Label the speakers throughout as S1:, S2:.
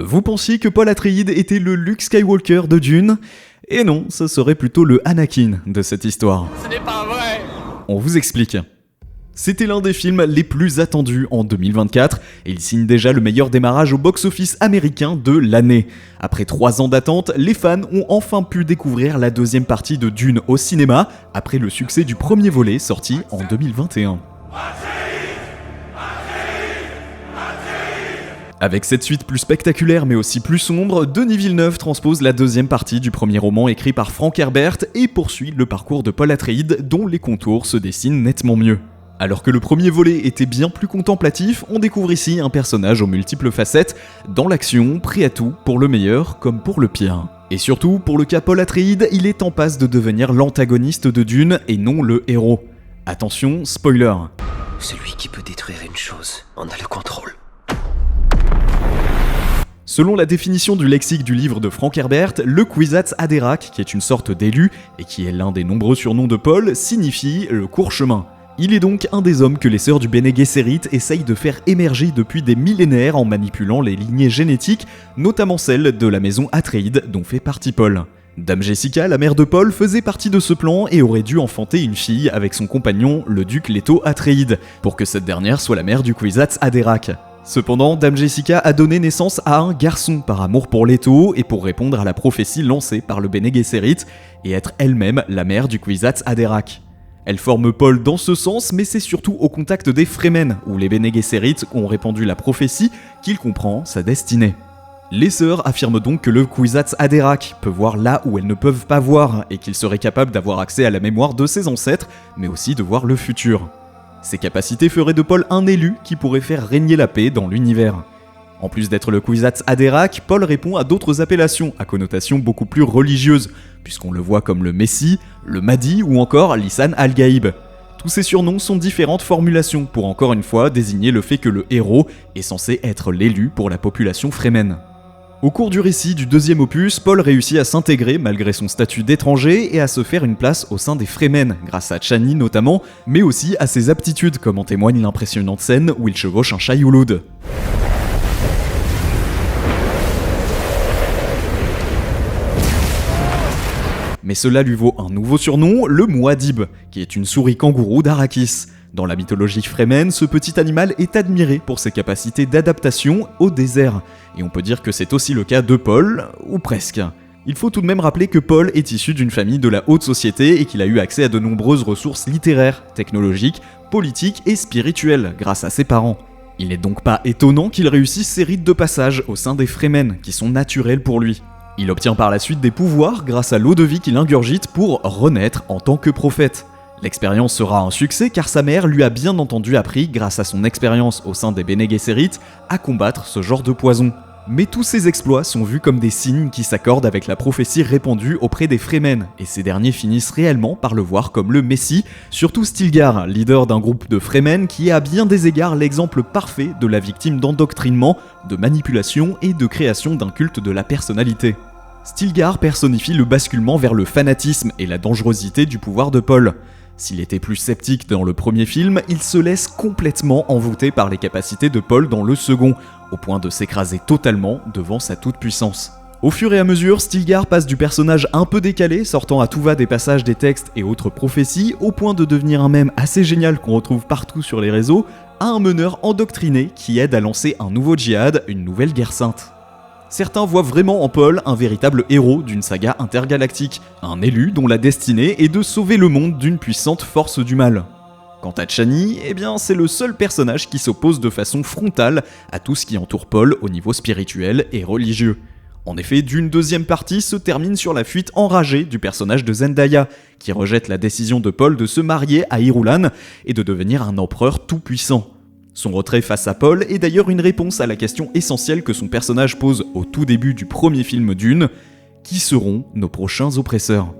S1: Vous pensiez que Paul Atreides était le Luke Skywalker de Dune? Et non, ce serait plutôt le Anakin de cette histoire.
S2: Ce n'est pas vrai!
S1: On vous explique. C'était l'un des films les plus attendus en 2024 et il signe déjà le meilleur démarrage au box-office américain de l'année. Après 3 ans d'attente, les fans ont enfin pu découvrir la deuxième partie de Dune au cinéma après le succès du premier volet sorti en 2021. Avec cette suite plus spectaculaire mais aussi plus sombre, Denis Villeneuve transpose la deuxième partie du premier roman écrit par Frank Herbert et poursuit le parcours de Paul Atreides dont les contours se dessinent nettement mieux. Alors que le premier volet était bien plus contemplatif, on découvre ici un personnage aux multiples facettes, dans l'action, prêt à tout, pour le meilleur comme pour le pire. Et surtout, pour le cas Paul Atreides, il est en passe de devenir l'antagoniste de Dune et non le héros. Attention, spoiler.
S3: Celui qui peut détruire une chose en a le contrôle.
S1: Selon la définition du lexique du livre de Frank Herbert, le Kwisatz Haderach, qui est une sorte d'élu, et qui est l'un des nombreux surnoms de Paul, signifie le court chemin. Il est donc un des hommes que les sœurs du Bene Gesserit essayent de faire émerger depuis des millénaires en manipulant les lignées génétiques, notamment celle de la maison Atreides dont fait partie Paul. Dame Jessica, la mère de Paul, faisait partie de ce plan et aurait dû enfanter une fille avec son compagnon, le duc Leto Atreides, pour que cette dernière soit la mère du Kwisatz Haderach. Cependant, Dame Jessica a donné naissance à un garçon par amour pour Leto et pour répondre à la prophétie lancée par le Bene Gesserit et être elle-même la mère du Kwisatz Haderach. Elle forme Paul dans ce sens, mais c'est surtout au contact des Fremen, où les Bene Gesserit ont répandu la prophétie, qu'il comprend sa destinée. Les sœurs affirment donc que le Kwisatz Haderach peut voir là où elles ne peuvent pas voir, et qu'il serait capable d'avoir accès à la mémoire de ses ancêtres, mais aussi de voir le futur. Ces capacités feraient de Paul un élu qui pourrait faire régner la paix dans l'univers. En plus d'être le Kwisatz Haderach, Paul répond à d'autres appellations à connotation beaucoup plus religieuse, puisqu'on le voit comme le Messie, le Mahdi ou encore Lisan al-Gaïb. Tous ces surnoms sont différentes formulations pour encore une fois désigner le fait que le héros est censé être l'élu pour la population Fremen. Au cours du récit du deuxième opus, Paul réussit à s'intégrer malgré son statut d'étranger et à se faire une place au sein des Fremen, grâce à Chani notamment, mais aussi à ses aptitudes comme en témoigne l'impressionnante scène où il chevauche un Shai-Hulud. Mais cela lui vaut un nouveau surnom, le Muad'Dib, qui est une souris kangourou d'Arrakis. Dans la mythologie Fremen, ce petit animal est admiré pour ses capacités d'adaptation au désert, et on peut dire que c'est aussi le cas de Paul, ou presque. Il faut tout de même rappeler que Paul est issu d'une famille de la haute société et qu'il a eu accès à de nombreuses ressources littéraires, technologiques, politiques et spirituelles grâce à ses parents. Il n'est donc pas étonnant qu'il réussisse ses rites de passage au sein des Fremen, qui sont naturels pour lui. Il obtient par la suite des pouvoirs grâce à l'eau de vie qu'il ingurgite pour renaître en tant que prophète. L'expérience sera un succès car sa mère lui a bien entendu appris, grâce à son expérience au sein des Bene Gesserit, à combattre ce genre de poison. Mais tous ces exploits sont vus comme des signes qui s'accordent avec la prophétie répandue auprès des Fremen, et ces derniers finissent réellement par le voir comme le Messie, surtout Stilgar, leader d'un groupe de Fremen qui est à bien des égards l'exemple parfait de la victime d'endoctrinement, de manipulation et de création d'un culte de la personnalité. Stilgar personnifie le basculement vers le fanatisme et la dangerosité du pouvoir de Paul. S'il était plus sceptique dans le premier film, il se laisse complètement envoûter par les capacités de Paul dans le second, au point de s'écraser totalement devant sa toute-puissance. Au fur et à mesure, Stilgar passe du personnage un peu décalé, sortant à tout va des passages des textes et autres prophéties, au point de devenir un mème assez génial qu'on retrouve partout sur les réseaux, à un meneur endoctriné qui aide à lancer un nouveau djihad, une nouvelle guerre sainte. Certains voient vraiment en Paul un véritable héros d'une saga intergalactique, un élu dont la destinée est de sauver le monde d'une puissante force du mal. Quant à Chani, eh bien c'est le seul personnage qui s'oppose de façon frontale à tout ce qui entoure Paul au niveau spirituel et religieux. En effet, Dune deuxième partie se termine sur la fuite enragée du personnage de Zendaya, qui rejette la décision de Paul de se marier à Irulan et de devenir un empereur tout-puissant. Son retrait face à Paul est d'ailleurs une réponse à la question essentielle que son personnage pose au tout début du premier film Dune : qui seront nos prochains oppresseurs ?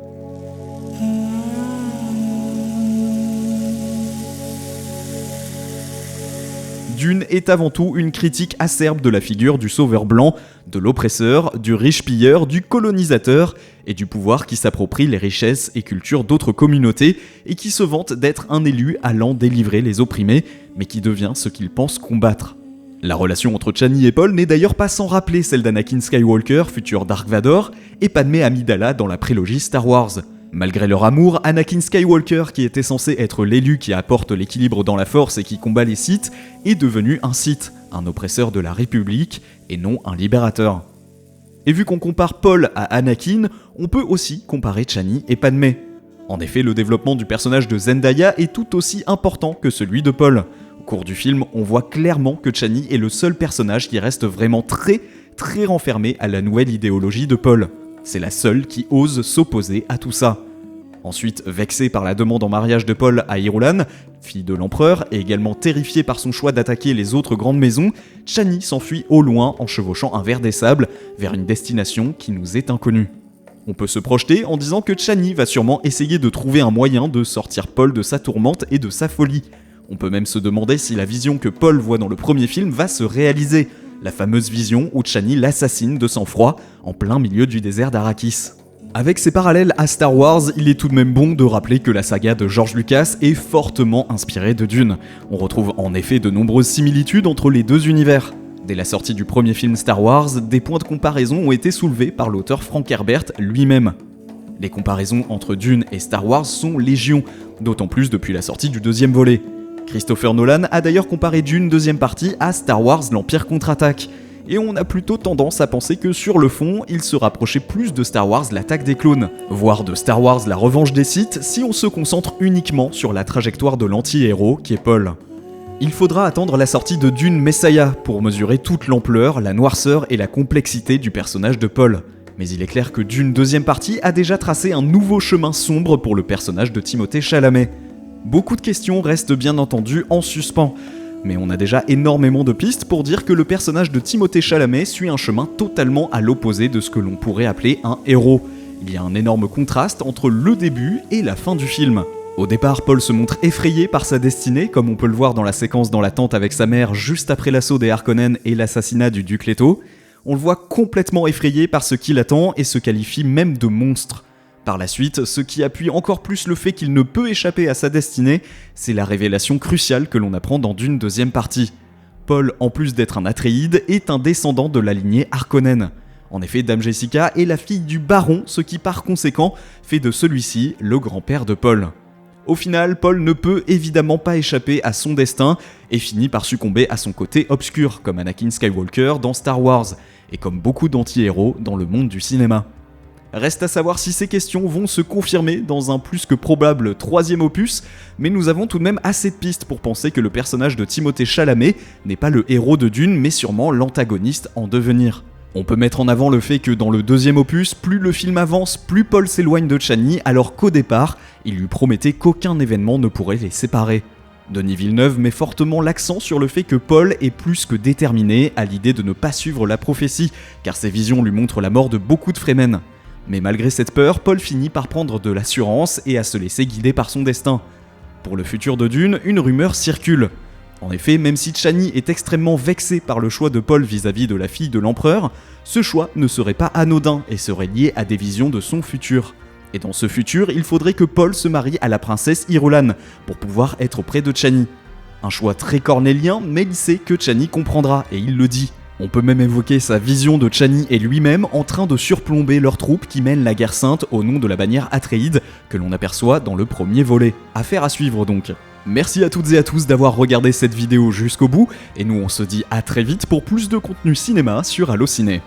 S1: Dune est avant tout une critique acerbe de la figure du sauveur blanc, de l'oppresseur, du riche pilleur, du colonisateur et du pouvoir qui s'approprie les richesses et cultures d'autres communautés et qui se vante d'être un élu allant délivrer les opprimés, mais qui devient ce qu'il pense combattre. La relation entre Chani et Paul n'est d'ailleurs pas sans rappeler celle d'Anakin Skywalker, futur Dark Vador, et Padmé Amidala dans la prélogie Star Wars. Malgré leur amour, Anakin Skywalker, qui était censé être l'élu qui apporte l'équilibre dans la Force et qui combat les Sith, est devenu un Sith, un oppresseur de la République, et non un libérateur. Et vu qu'on compare Paul à Anakin, on peut aussi comparer Chani et Padmé. En effet, le développement du personnage de Zendaya est tout aussi important que celui de Paul. Au cours du film, on voit clairement que Chani est le seul personnage qui reste vraiment très renfermé à la nouvelle idéologie de Paul. C'est la seule qui ose s'opposer à tout ça. Ensuite, vexée par la demande en mariage de Paul à Irulan, fille de l'empereur, et également terrifiée par son choix d'attaquer les autres grandes maisons, Chani s'enfuit au loin en chevauchant un ver des sables vers une destination qui nous est inconnue. On peut se projeter en disant que Chani va sûrement essayer de trouver un moyen de sortir Paul de sa tourmente et de sa folie. On peut même se demander si la vision que Paul voit dans le premier film va se réaliser, la fameuse vision où Chani l'assassine de sang-froid en plein milieu du désert d'Arrakis. Avec ces parallèles à Star Wars, il est tout de même bon de rappeler que la saga de George Lucas est fortement inspirée de Dune. On retrouve en effet de nombreuses similitudes entre les deux univers. Dès la sortie du premier film Star Wars, des points de comparaison ont été soulevés par l'auteur Frank Herbert lui-même. Les comparaisons entre Dune et Star Wars sont légion, d'autant plus depuis la sortie du deuxième volet. Christopher Nolan a d'ailleurs comparé Dune deuxième partie à Star Wars l'Empire contre-attaque, et on a plutôt tendance à penser que sur le fond, il se rapprochait plus de Star Wars l'attaque des clones, voire de Star Wars la revanche des Sith si on se concentre uniquement sur la trajectoire de l'anti-héros qui est Paul. Il faudra attendre la sortie de Dune Messiah pour mesurer toute l'ampleur, la noirceur et la complexité du personnage de Paul. Mais il est clair que Dune deuxième partie a déjà tracé un nouveau chemin sombre pour le personnage de Timothée Chalamet. Beaucoup de questions restent bien entendu en suspens, mais on a déjà énormément de pistes pour dire que le personnage de Timothée Chalamet suit un chemin totalement à l'opposé de ce que l'on pourrait appeler un héros. Il y a un énorme contraste entre le début et la fin du film. Au départ, Paul se montre effrayé par sa destinée, comme on peut le voir dans la séquence dans la tente avec sa mère juste après l'assaut des Harkonnen et l'assassinat du duc Leto. On le voit complètement effrayé par ce qui l'attend et se qualifie même de monstre. Par la suite, ce qui appuie encore plus le fait qu'il ne peut échapper à sa destinée, c'est la révélation cruciale que l'on apprend dans Dune deuxième partie. Paul, en plus d'être un Atréide, est un descendant de la lignée Harkonnen. En effet, Dame Jessica est la fille du baron, ce qui par conséquent fait de celui-ci le grand-père de Paul. Au final, Paul ne peut évidemment pas échapper à son destin et finit par succomber à son côté obscur, comme Anakin Skywalker dans Star Wars, et comme beaucoup d'anti-héros dans le monde du cinéma. Reste à savoir si ces questions vont se confirmer dans un plus que probable troisième opus, mais nous avons tout de même assez de pistes pour penser que le personnage de Timothée Chalamet n'est pas le héros de Dune, mais sûrement l'antagoniste en devenir. On peut mettre en avant le fait que dans le deuxième opus, plus le film avance, plus Paul s'éloigne de Chani, alors qu'au départ, il lui promettait qu'aucun événement ne pourrait les séparer. Denis Villeneuve met fortement l'accent sur le fait que Paul est plus que déterminé à l'idée de ne pas suivre la prophétie, car ses visions lui montrent la mort de beaucoup de Fremen. Mais malgré cette peur, Paul finit par prendre de l'assurance et à se laisser guider par son destin. Pour le futur de Dune, une rumeur circule. En effet, même si Chani est extrêmement vexé par le choix de Paul vis-à-vis de la fille de l'empereur, ce choix ne serait pas anodin et serait lié à des visions de son futur. Et dans ce futur, il faudrait que Paul se marie à la princesse Irulan pour pouvoir être près de Chani. Un choix très cornélien, mais il sait que Chani comprendra et il le dit. On peut même évoquer sa vision de Chani et lui-même en train de surplomber leurs troupes qui mènent la guerre sainte au nom de la bannière Atréide que l'on aperçoit dans le premier volet. Affaire à suivre donc. Merci à toutes et à tous d'avoir regardé cette vidéo jusqu'au bout, et nous on se dit à très vite pour plus de contenu cinéma sur Allociné.